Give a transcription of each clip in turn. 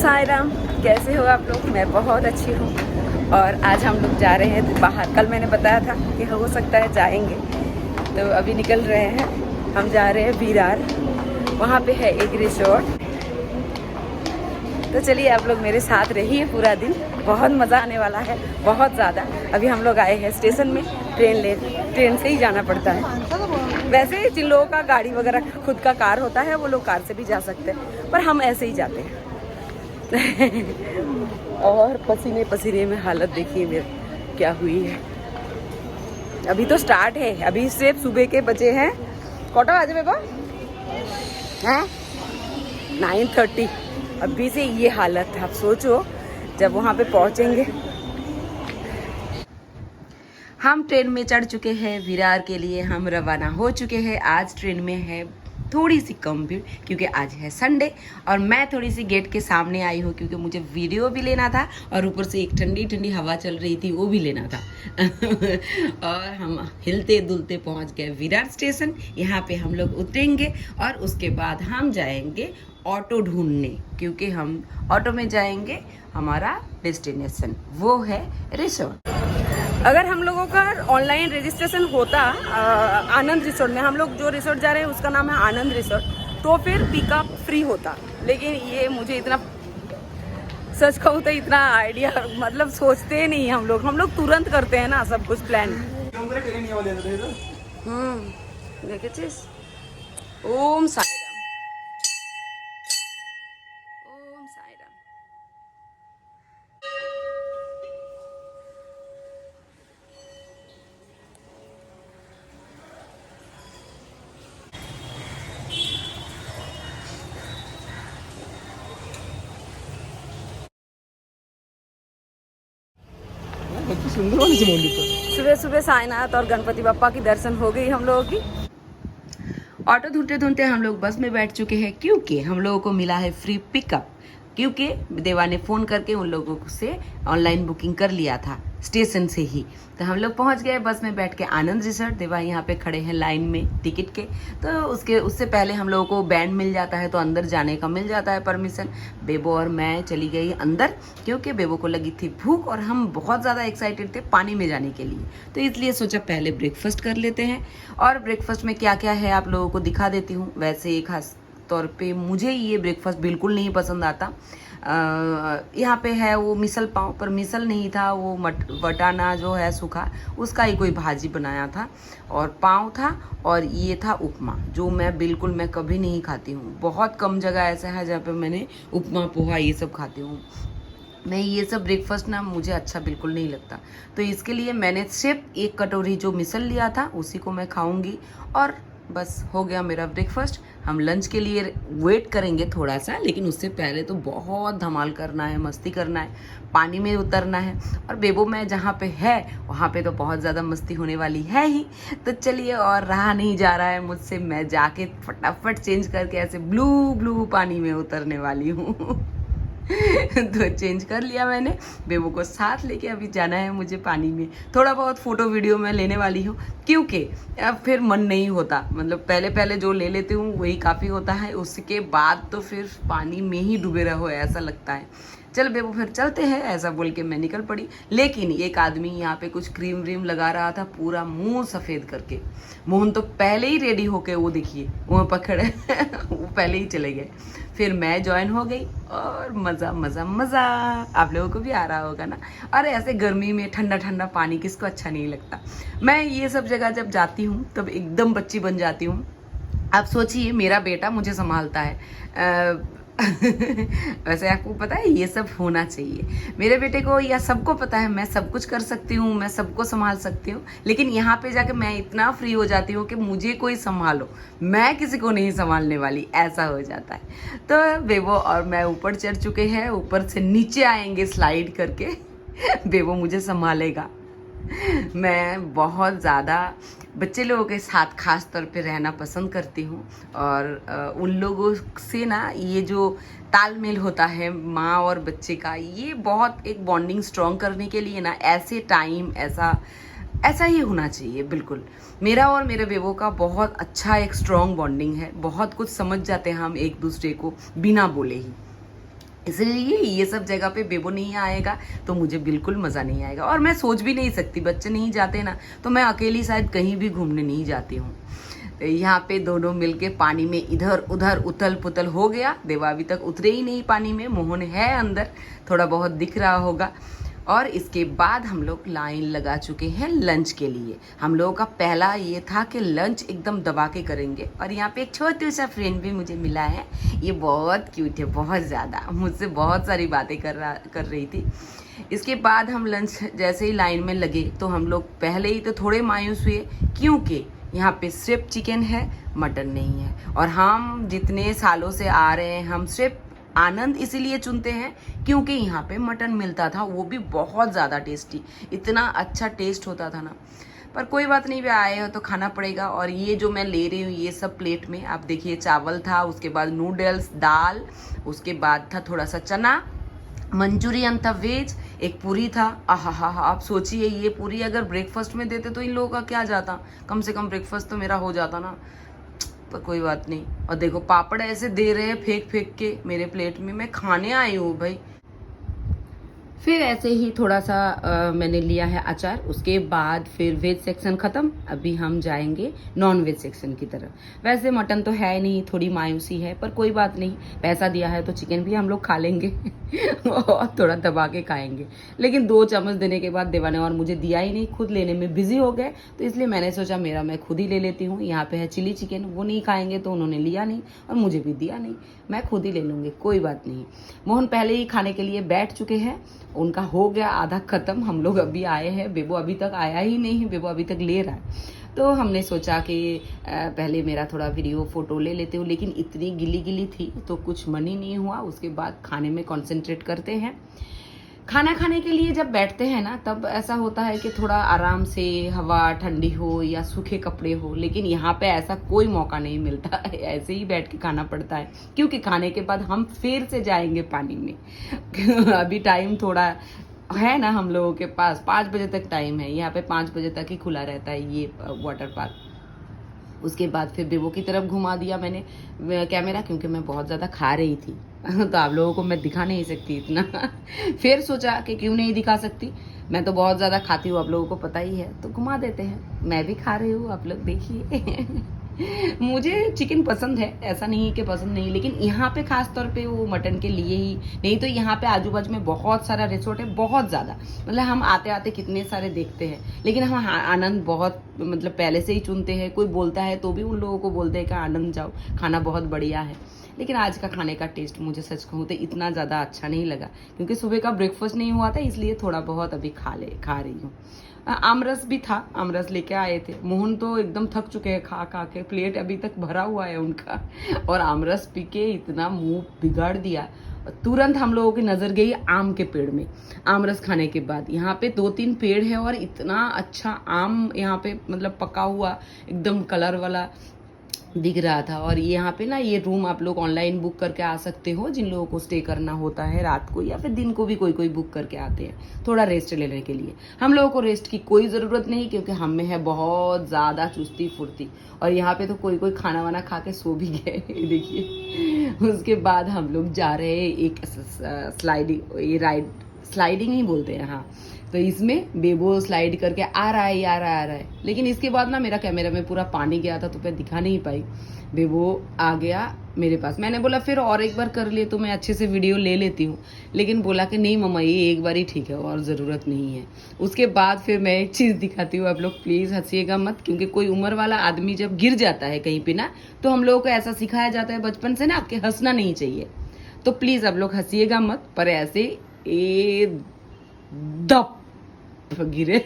साई राम, कैसे हो आप लोग? मैं बहुत अच्छी हूँ। और आज हम लोग जा रहे हैं बाहर। कल मैंने बताया था कि हो सकता है जाएंगे, तो अभी निकल रहे हैं। हम जा रहे हैं विरार, वहाँ पे है एक रिसोर्ट। तो चलिए आप लोग मेरे साथ रहिए पूरा दिन, बहुत मज़ा आने वाला है, बहुत ज़्यादा। अभी हम लोग आए हैं स्टेशन में, ट्रेन से ही जाना पड़ता है। वैसे जिन लोगों का गाड़ी वगैरह खुद का कार होता है वो लोग कार से भी जा सकते हैं, पर हम ऐसे ही जाते हैं। और पसीने पसीने में हालत देखिए मेरी क्या हुई है। अभी तो स्टार्ट है, अभी सिर्फ सुबह के बजे हैं। कोटा बजे बेबा हैं 9:30। अभी से ये हालत है, आप सोचो जब वहाँ पे पहुँचेंगे। हम ट्रेन में चढ़ चुके हैं, विरार के लिए हम रवाना हो चुके हैं। आज ट्रेन में है थोड़ी सी कम भीड़, क्योंकि आज है संडे और मैं थोड़ी सी गेट के सामने आई हूँ, क्योंकि मुझे वीडियो भी लेना था और ऊपर से एक ठंडी ठंडी हवा चल रही थी, वो भी लेना था। और हम हिलते दुलते पहुँच गए विरार स्टेशन। यहाँ पे हम लोग उतरेंगे और उसके बाद हम जाएंगे ऑटो ढूंढने, क्योंकि हम ऑटो में जाएंगे। हमारा डेस्टिनेशन वो है रिसोर्ट। अगर हम लोगों का ऑनलाइन रजिस्ट्रेशन होता आनंद रिसोर्ट में, हम लोग जो रिसोर्ट जा रहे हैं उसका नाम है आनंद रिसोर्ट, तो फिर पिकअप फ्री होता। लेकिन ये मुझे इतना, सच कहूँ तो इतना आइडिया मतलब सोचते ही नहीं हम लोग तुरंत करते हैं ना सब कुछ प्लान। देखे ओम साई राम, ओम साई राम। सुबह सुबह साईनाथ और गणपति बप्पा की दर्शन हो गई हम लोगों की। ऑटो ढूंढते ढूंढते हम लोग बस में बैठ चुके हैं, क्योंकि हम लोगों को मिला है फ्री पिकअप। क्योंकि देवा ने फ़ोन करके उन लोगों से ऑनलाइन बुकिंग कर लिया था स्टेशन से ही। तो हम लोग पहुंच गए बस में बैठ के आनंद रिसोर्ट। देवा यहाँ पे खड़े हैं लाइन में टिकट के। तो उससे पहले हम लोगों को बैंड मिल जाता है, तो अंदर जाने का मिल जाता है परमिशन। बेबो और मैं चली गई अंदर, क्योंकि बेबो को लगी थी भूख और हम बहुत ज़्यादा एक्साइटेड थे पानी में जाने के लिए। तो इसलिए सोचा पहले ब्रेकफास्ट कर लेते हैं। और ब्रेकफास्ट में क्या क्या है आप लोगों को दिखा देती हूँ। वैसे खास तौर पे मुझे ये ब्रेकफास्ट बिल्कुल नहीं पसंद आता। यहाँ पे है वो मिसल पाव, पर मिसल नहीं था वो, वटाना जो है सूखा, उसका ही कोई भाजी बनाया था और पाव था। और ये था उपमा, जो मैं कभी नहीं खाती हूँ। बहुत कम जगह ऐसा है जहाँ पे मैंने उपमा पोहा ये सब खाती हूँ। मैं ये सब ब्रेकफास्ट ना मुझे अच्छा बिल्कुल नहीं लगता। तो इसके लिए मैंने सिर्फ एक कटोरी जो मिसल लिया था उसी को मैं खाऊंगी और बस हो गया मेरा ब्रेकफास्ट। हम लंच के लिए वेट करेंगे थोड़ा सा, लेकिन उससे पहले तो बहुत धमाल करना है, मस्ती करना है, पानी में उतरना है। और बेबो मैं जहाँ पे है वहाँ पे तो बहुत ज़्यादा मस्ती होने वाली है ही। तो चलिए, और रहा नहीं जा रहा है मुझसे, मैं जाके फटाफट चेंज करके ऐसे ब्लू ब्लू पानी में उतरने वाली हूँ। तो चेंज कर लिया मैंने, बेबो को साथ लेके अभी जाना है मुझे पानी में। थोड़ा बहुत फ़ोटो वीडियो मैं लेने वाली हूँ, क्योंकि अब फिर मन नहीं होता। मतलब पहले पहले जो ले लेती हूँ वही काफ़ी होता है, उसके बाद तो फिर पानी में ही डूबे रहो ऐसा लगता है। चल बेबो फिर चलते हैं, ऐसा बोल के मैं निकल पड़ी। लेकिन एक आदमी यहाँ पे कुछ क्रीम व्रीम लगा रहा था, पूरा मुंह सफ़ेद करके। मोहन तो पहले ही रेडी होके, वो देखिए वो पकड़े वो पहले ही चले गए। फिर मैं ज्वाइन हो गई और मज़ा मज़ा मज़ा आप लोगों को भी आ रहा होगा ना। और ऐसे गर्मी में ठंडा ठंडा पानी किसको अच्छा नहीं लगता। मैं ये सब जगह जब जाती हूँ तब एकदम बच्ची बन जाती हूँ। आप सोचिए मेरा बेटा मुझे संभालता है। वैसे आपको पता है ये सब होना चाहिए। मेरे बेटे को या सबको पता है मैं सब कुछ कर सकती हूँ, मैं सबको संभाल सकती हूँ, लेकिन यहाँ पे जाके मैं इतना फ्री हो जाती हूँ कि मुझे कोई संभालो, मैं किसी को नहीं संभालने वाली, ऐसा हो जाता है। तो बेबो और मैं ऊपर चढ़ चुके हैं, ऊपर से नीचे आएंगे स्लाइड करके। बेबो मुझे संभालेगा। मैं बहुत ज़्यादा बच्चे लोगों के साथ ख़ास तौर पे रहना पसंद करती हूँ। और उन लोगों से ना ये जो तालमेल होता है माँ और बच्चे का, ये बहुत एक बॉन्डिंग स्ट्रॉन्ग करने के लिए ना ऐसे टाइम ऐसा ही होना चाहिए। बिल्कुल मेरा और मेरे बेबो का बहुत अच्छा एक स्ट्रॉन्ग बॉन्डिंग है, बहुत कुछ समझ जाते हैं हम एक दूसरे को बिना बोले ही। इसलिए ये सब जगह पे बेबो नहीं आएगा तो मुझे बिल्कुल मज़ा नहीं आएगा, और मैं सोच भी नहीं सकती, बच्चे नहीं जाते ना तो मैं अकेली शायद कहीं भी घूमने नहीं जाती हूँ। तो यहाँ पे दोनों मिलके पानी में इधर उधर उथल पुथल हो गया। देवा अभी तक उतरे ही नहीं पानी में, मोहन है अंदर, थोड़ा बहुत दिख रहा होगा। और इसके बाद हम लोग लाइन लगा चुके हैं लंच के लिए। हम लोगों का पहला ये था कि लंच एकदम दबा के करेंगे, और यहाँ पे एक छोटा सा फ्रेंड भी मुझे मिला है। ये बहुत क्यूट है, बहुत ज़्यादा, मुझसे बहुत सारी बातें कर रही थी। इसके बाद हम लंच जैसे ही लाइन में लगे तो हम लोग पहले ही तो थोड़े मायूस हुए, क्योंकि यहाँ पे सिर्फ चिकन है, मटन नहीं है। और हम जितने सालों से आ रहे हैं, हम सिर्फ आनंद इसीलिए चुनते हैं क्योंकि यहाँ पे मटन मिलता था, वो भी बहुत ज़्यादा टेस्टी, इतना अच्छा टेस्ट होता था ना। पर कोई बात नहीं, वे आए हो तो खाना पड़ेगा। और ये जो मैं ले रही हूँ ये सब प्लेट में आप देखिए, चावल था, उसके बाद नूडल्स, दाल, उसके बाद था थोड़ा सा चना, मंचूरियन था वेज, एक पूरी था। आहा हा हा, आप सोचिए ये पूरी अगर ब्रेकफास्ट में देते तो इन लोगों का क्या जाता, कम से कम ब्रेकफास्ट तो मेरा हो जाता ना। पर कोई बात नहीं। और देखो पापड़ ऐसे दे रहे हैं फेंक फेंक के मेरे प्लेट में, मैं खाने आई हूँ भाई। फिर ऐसे ही थोड़ा सा मैंने लिया है अचार। उसके बाद फिर वेज सेक्शन ख़त्म, अभी हम जाएंगे नॉन वेज सेक्शन की तरफ। वैसे मटन तो है नहीं, थोड़ी मायूसी है, पर कोई बात नहीं, पैसा दिया है तो चिकन भी हम लोग खा लेंगे और थोड़ा दबा के खाएंगे। लेकिन 2 चम्मच देने के बाद देवा ने और मुझे दिया ही नहीं, खुद लेने में बिजी हो गए, तो इसलिए मैंने सोचा मेरा मैं खुद ही ले लेती हूँ। यहाँ पे है चिली चिकन, वो नहीं खाएंगे तो उन्होंने लिया नहीं और मुझे भी दिया नहीं, मैं खुद ही ले लूँगी, कोई बात नहीं। मोहन पहले ही खाने के लिए बैठ चुके हैं, उनका हो गया आधा खत्म। हम लोग अभी आए हैं, बेबो अभी तक आया ही नहीं है, बेबो अभी तक ले रहा है। तो हमने सोचा कि पहले मेरा थोड़ा वीडियो फोटो ले लेते हूँ, लेकिन इतनी गिली गिली थी तो कुछ मन ही नहीं हुआ। उसके बाद खाने में कंसंट्रेट करते हैं। खाना खाने के लिए जब बैठते हैं ना, तब ऐसा होता है कि थोड़ा आराम से, हवा ठंडी हो या सूखे कपड़े हो, लेकिन यहाँ पे ऐसा कोई मौका नहीं मिलता है, ऐसे ही बैठ के खाना पड़ता है, क्योंकि खाने के बाद हम फिर से जाएंगे पानी में अभी टाइम थोड़ा है ना हम लोगों के पास, 5 बजे तक टाइम है, यहाँ पे 5 बजे तक ही खुला रहता है ये वाटर पार्क। उसके बाद फिर बेबो की तरफ घुमा दिया मैंने कैमरा, क्योंकि मैं बहुत ज़्यादा खा रही थी तो आप लोगों को मैं दिखा नहीं सकती इतना फिर सोचा कि क्यों नहीं दिखा सकती, मैं तो बहुत ज़्यादा खाती हूँ, आप लोगों को पता ही है, तो घुमा देते हैं। मैं भी खा रही हूँ, आप लोग देखिए मुझे चिकन पसंद है, ऐसा नहीं है कि पसंद नहीं, लेकिन यहाँ पे खास तौर पे वो मटन के लिए ही, नहीं तो यहाँ पे आजू बाजू में बहुत सारा रिसोर्ट है, बहुत ज़्यादा, मतलब हम आते आते कितने सारे देखते हैं, लेकिन हम आनंद बहुत मतलब पहले से ही चुनते हैं। कोई बोलता है तो भी उन लोगों को बोलते हैं कि आनंद जाओ, खाना बहुत बढ़िया है। लेकिन आज का खाने का टेस्ट मुझे सच कहूँ तो इतना ज़्यादा अच्छा नहीं लगा, क्योंकि सुबह का ब्रेकफास्ट नहीं हुआ था, इसलिए थोड़ा बहुत अभी खा रही हूँ। आमरस भी था, आमरस लेके आए थे। मोहन तो एकदम थक चुके हैं खा खा के, प्लेट अभी तक भरा हुआ है उनका और आमरस पी के इतना मुंह बिगाड़ दिया। तुरंत हम लोगों की नज़र गई आम के पेड़ में, आमरस खाने के बाद। यहाँ पे 2-3 पेड़ है और इतना अच्छा आम यहाँ पे मतलब पका हुआ एकदम कलर वाला दिख रहा था। और यहाँ पे ना ये रूम आप लोग ऑनलाइन बुक करके आ सकते हो, जिन लोगों को स्टे करना होता है रात को या फिर दिन को भी कोई बुक करके आते हैं थोड़ा रेस्ट लेने के लिए। हम लोगों को रेस्ट की कोई ज़रूरत नहीं, क्योंकि हम में है बहुत ज़्यादा चुस्ती फुर्ती, और यहाँ पे तो कोई खाना वाना खा के सो भी गए देखिए। उसके बाद हम लोग जा रहे हैं एक स्लाइडिंग ही बोलते हैं, हाँ, तो इसमें बेबो स्लाइड करके आ रहा है। लेकिन इसके बाद ना मेरा कैमरा में पूरा पानी गया था तो मैं दिखा नहीं पाई। बेबो आ गया मेरे पास, मैंने बोला फिर और एक बार कर लिए तो मैं अच्छे से वीडियो ले लेती हूँ, लेकिन बोला कि नहीं मम्मा ये एक बार ही ठीक है और ज़रूरत नहीं है। उसके बाद फिर मैं एक चीज़ दिखाती हूँ, आप लोग प्लीज़ हंसिएगा मत, क्योंकि कोई उम्र वाला आदमी जब गिर जाता है कहीं पे ना, तो हम लोगों को ऐसा सिखाया जाता है बचपन से ना कि हंसना नहीं चाहिए, तो प्लीज़ आप लोग हंसिएगा मत। पर ऐसे दप गिरे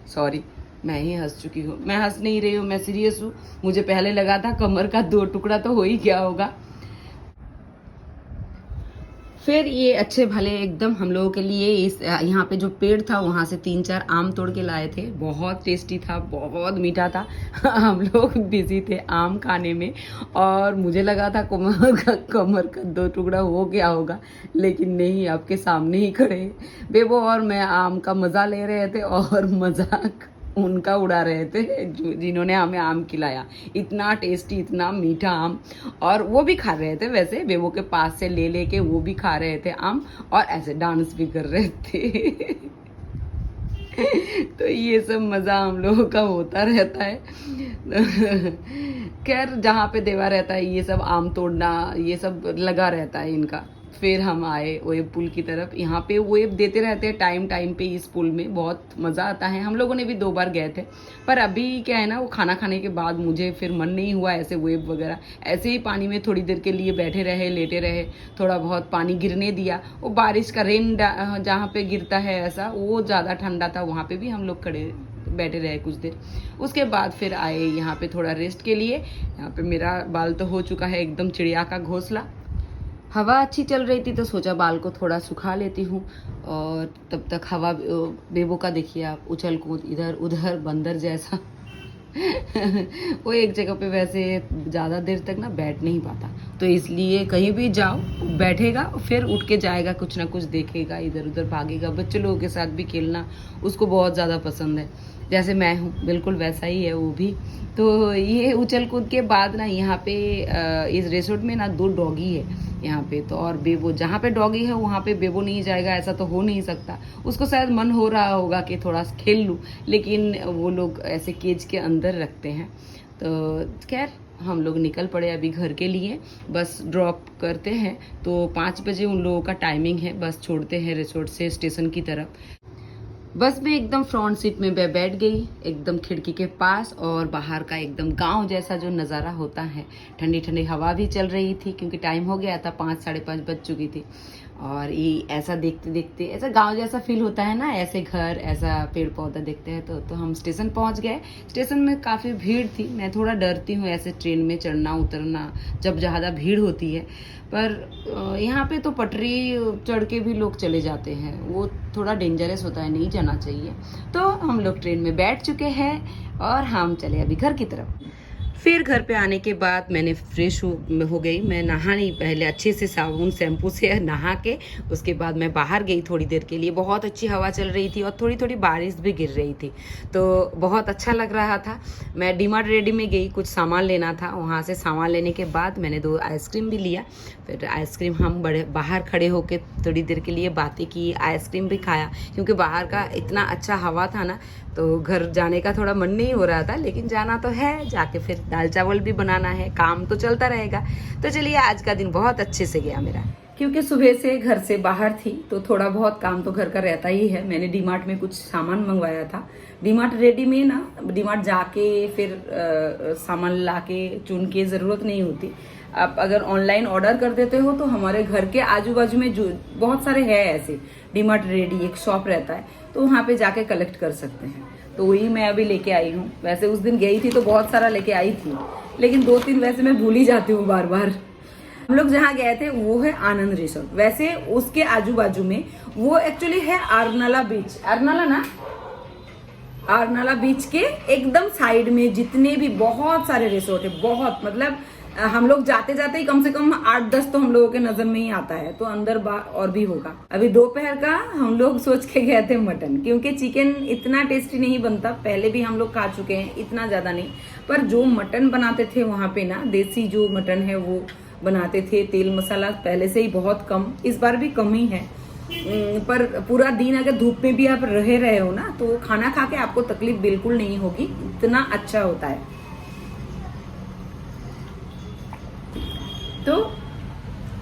सॉरी, मैं ही हंस चुकी हूँ, मैं हंस नहीं रही हूँ, मैं सीरियस हूँ। मुझे पहले लगा था कमर का 2 टुकड़ा तो हो ही गया होगा। फिर ये अच्छे भले एकदम हम लोगों के लिए इस यहाँ पे जो पेड़ था वहाँ से 3-4 आम तोड़ के लाए थे, बहुत टेस्टी था, बहुत मीठा था हम लोग बिजी थे आम खाने में, और मुझे लगा था कमर का 2 टुकड़ा हो गया होगा, लेकिन नहीं, आपके सामने ही खड़े बेबो और मैं आम का मज़ा ले रहे थे और मजाक उनका उड़ा रहे थे जिन्होंने हमें आम खिलाया। इतना टेस्टी, इतना मीठा आम, और वो भी खा रहे थे वैसे, बेबो के पास से ले लेके वो भी खा रहे थे आम और ऐसे डांस भी कर रहे थे। तो ये सब मज़ा हम लोगों का होता रहता है। खैर जहाँ पे देवा रहता है ये सब आम तोड़ना ये सब लगा रहता है इनका। फिर हम आए वेब पुल की तरफ। यहाँ पे वेब देते रहते हैं टाइम टाइम पे इस पुल में, बहुत मज़ा आता है। हम लोगों ने भी 2 बार गए थे, पर अभी क्या है ना, वो खाना खाने के बाद मुझे फिर मन नहीं हुआ ऐसे वेब वगैरह। ऐसे ही पानी में थोड़ी देर के लिए बैठे रहे, लेटे रहे, थोड़ा बहुत पानी गिरने दिया। वो बारिश का रेन जहाँ पे गिरता है ऐसा, वो ज़्यादा ठंडा था, वहाँ पे भी हम लोग खड़े बैठे रहे कुछ देर। उसके बाद फिर आए यहाँ पे थोड़ा रेस्ट के लिए। यहाँ पे मेरा बाल तो हो चुका है एकदम चिड़िया का घोंसला। हवा अच्छी चल रही थी तो सोचा बाल को थोड़ा सुखा लेती हूँ, और तब तक हवा बेबो का देखिए आप, उछल कूद इधर उधर बंदर जैसा। वो एक जगह पे वैसे ज़्यादा देर तक ना बैठ नहीं पाता, तो इसलिए कहीं भी जाओ बैठेगा, फिर उठ के जाएगा, कुछ ना कुछ देखेगा, इधर उधर भागेगा। बच्चे लोगों के साथ भी खेलना उसको बहुत ज़्यादा पसंद है, जैसे मैं हूँ बिल्कुल वैसा ही है वो भी। तो ये उछल कूद के बाद ना यहाँ पे इस रिसोर्ट में ना 2 डॉगी है यहाँ पे, तो और बेबो जहाँ पे डॉगी है वहाँ पे बेबो नहीं जाएगा, ऐसा तो हो नहीं सकता। उसको शायद मन हो रहा होगा कि थोड़ा खेल लूँ, लेकिन वो लोग ऐसे केज के अंदर रखते हैं। तो खैर हम लोग निकल पड़े अभी घर के लिए। बस ड्रॉप करते हैं तो 5 बजे उन लोगों का टाइमिंग है, बस छोड़ते हैं रिसोर्ट से स्टेशन की तरफ। बस में एकदम फ्रंट सीट में बैठ गई, एकदम खिड़की के पास, और बाहर का एकदम गांव जैसा जो नज़ारा होता है, ठंडी ठंडी हवा भी चल रही थी क्योंकि टाइम हो गया था, 5 साढ़े 5 बज चुकी थी। और ये ऐसा देखते देखते ऐसा गांव जैसा फील होता है ना, ऐसे घर, ऐसा पेड़ पौधा देखते हैं। तो हम स्टेशन पहुंच गए। स्टेशन में काफ़ी भीड़ थी, मैं थोड़ा डरती हूँ ऐसे ट्रेन में चढ़ना उतरना जब ज़्यादा भीड़ होती है, पर यहाँ पे तो पटरी चढ़ के भी लोग चले जाते हैं, वो थोड़ा डेंजरस होता है, नहीं जाना चाहिए। तो हम लोग ट्रेन में बैठ चुके हैं और हम चले अभी घर की तरफ। फिर घर पे आने के बाद मैंने फ्रेश हो गई। मैं नहा नहीं, पहले अच्छे से साबुन शैम्पू से नहा के उसके बाद मैं बाहर गई थोड़ी देर के लिए। बहुत अच्छी हवा चल रही थी और थोड़ी थोड़ी बारिश भी गिर रही थी, तो बहुत अच्छा लग रहा था। मैं डीमार्ट रेडी में गई, कुछ सामान लेना था। वहाँ से सामान लेने के बाद मैंने 2 आइसक्रीम भी लिया। फिर आइसक्रीम हम बाहर खड़े होकर थोड़ी देर के लिए बातें की, आइसक्रीम भी खाया, क्योंकि बाहर का इतना अच्छा हवा था ना, तो घर जाने का थोड़ा मन नहीं हो रहा था, लेकिन जाना तो है, जाके फिर दाल चावल भी बनाना है, काम तो चलता रहेगा। तो चलिए आज का दिन बहुत अच्छे से गया मेरा, क्योंकि सुबह से घर से बाहर थी तो थोड़ा बहुत काम तो घर का रहता ही है। मैंने डीमार्ट में कुछ सामान मंगवाया था। डीमार्ट रेडी में ना, डीमार्ट जाके फिर सामान लाके चुन के ज़रूरत नहीं होती। आप अगर ऑनलाइन ऑर्डर कर देते हो तो हमारे घर के आजू बाजू में जो बहुत सारे हैं ऐसे डीमार्ट रेडी, एक शॉप रहता है, तो वहाँ पे जाके कलेक्ट कर सकते हैं। तो वही मैं अभी लेके आई हूँ। वैसे उस दिन गई थी तो बहुत सारा लेके आई थी, लेकिन 2-3 वैसे मैं भूल ही जाती हूँ बार बार। हम लोग जहाँ गए थे वो है आनंद रिसोर्ट। वैसे उसके आजू बाजू में वो एक्चुअली है आरनाला बीच, आरनाला बीच के एकदम साइड में जितने भी बहुत सारे रिसोर्ट है, बहुत, मतलब हम लोग जाते जाते ही कम से कम 8-10 तो हम लोगों के नजर में ही आता है, तो अंदर और भी होगा। अभी दोपहर का हम लोग सोच के गए थे मटन, क्योंकि चिकन इतना टेस्टी नहीं बनता, पहले भी हम लोग खा चुके हैं, इतना ज्यादा नहीं, पर जो मटन बनाते थे वहां पे ना, देसी जो मटन है वो बनाते थे, तेल मसाला पहले से ही बहुत कम, इस बार भी कम ही है। पर पूरा दिन अगर धूप में भी आप रहे हो ना, तो खाना खा के आपको तकलीफ बिल्कुल नहीं होगी, इतना अच्छा होता है। तो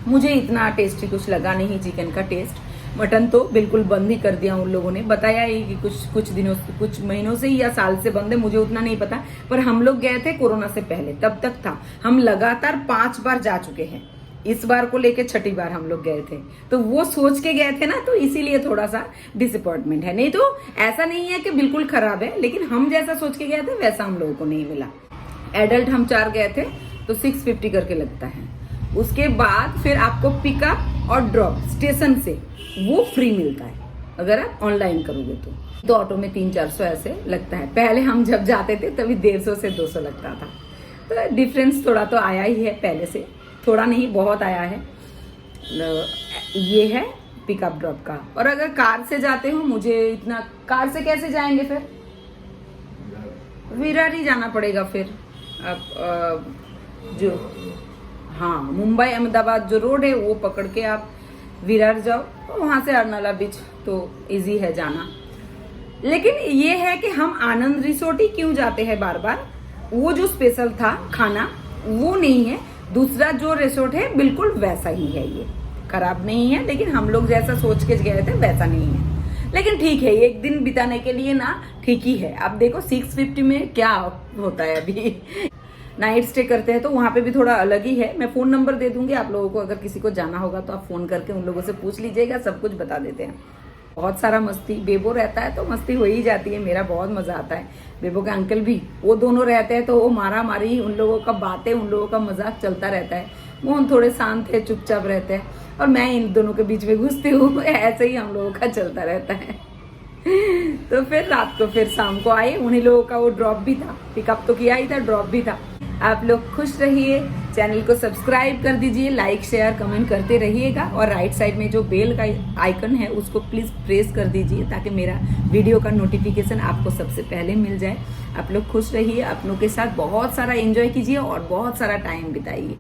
मुझे इतना टेस्टी कुछ लगा नहीं चिकन का टेस्ट। मटन तो बिल्कुल बंद ही कर दिया उन लोगों ने, बताया ही कि कुछ दिनों से, कुछ महीनों से या साल से बंद है, मुझे उतना नहीं पता। पर हम लोग गए थे कोरोना से पहले, तब तक था। हम लगातार 5 बार जा चुके हैं, इस बार को लेके 6ठी बार हम लोग गए थे। तो वो सोच के गए थे ना, तो इसीलिए थोड़ा सा डिसअपॉइंटमेंट है। नहीं तो ऐसा नहीं है कि बिल्कुल खराब है, लेकिन हम जैसा सोच के गए थे वैसा हम लोगों को नहीं मिला। एडल्ट हम 4 गए थे तो 650 करके लगता है। उसके बाद फिर आपको पिकअप और ड्रॉप स्टेशन से वो फ्री मिलता है अगर आप ऑनलाइन करोगे तो ऑटो में 300-400 ऐसे लगता है। पहले हम जब जाते थे तभी 150 से 200 लगता था। तो डिफरेंस थोड़ा तो आया ही है, पहले से थोड़ा नहीं बहुत आया है। ये है पिकअप ड्रॉप का। और अगर कार से जाते हो, मुझे इतना, कार से कैसे जाएंगे फिर, विरार ही जाना पड़ेगा फिर। अब जो हाँ मुंबई अहमदाबाद जो रोड है वो पकड़ के आप विरार जाओ, तो वहां से अर्नाला बीच तो इजी है जाना। लेकिन ये है कि हम आनंद रिसोर्ट ही क्यों जाते हैं बार बार, वो जो स्पेशल था खाना वो नहीं है, दूसरा जो रिसोर्ट है बिल्कुल वैसा ही है, ये खराब नहीं है, लेकिन हम लोग जैसा सोच के गए थे वैसा नहीं है। लेकिन ठीक है, एक दिन बिताने के लिए ना ठीक ही है। अब देखो 650 में क्या होता है, अभी नाइट स्टे करते हैं तो वहां पे भी थोड़ा अलग ही है। मैं फोन नंबर दे दूंगी आप लोगों को, अगर किसी को जाना होगा तो आप फोन करके उन लोगों से पूछ लीजिएगा, सब कुछ बता देते हैं। बहुत सारा मस्ती, बेबो रहता है तो मस्ती हो ही जाती है, मेरा बहुत मजा आता है। बेबो के अंकल भी, वो दोनों रहते हैं तो वो मारा मारी, उन लोगों का बातें, उन लोगों का मजाक चलता रहता है। मोहन थोड़े शांत है, चुपचाप रहते हैं और मैं इन दोनों के बीच में घुसती हूँ, ऐसे ही हम लोगों का चलता रहता है। तो फिर रात को फिर शाम को आए, उन्हीं लोगों का वो ड्रॉप भी था, पिकअप तो किया ही था, ड्रॉप भी था। आप लोग खुश रहिए, चैनल को सब्सक्राइब कर दीजिए, लाइक शेयर कमेंट करते रहिएगा और राइट साइड में जो बेल का आइकन है उसको प्लीज प्रेस कर दीजिए ताकि मेरा वीडियो का नोटिफिकेशन आपको सबसे पहले मिल जाए। आप लोग खुश रहिए, अपनों के साथ बहुत सारा एंजॉय कीजिए और बहुत सारा टाइम बिताइए।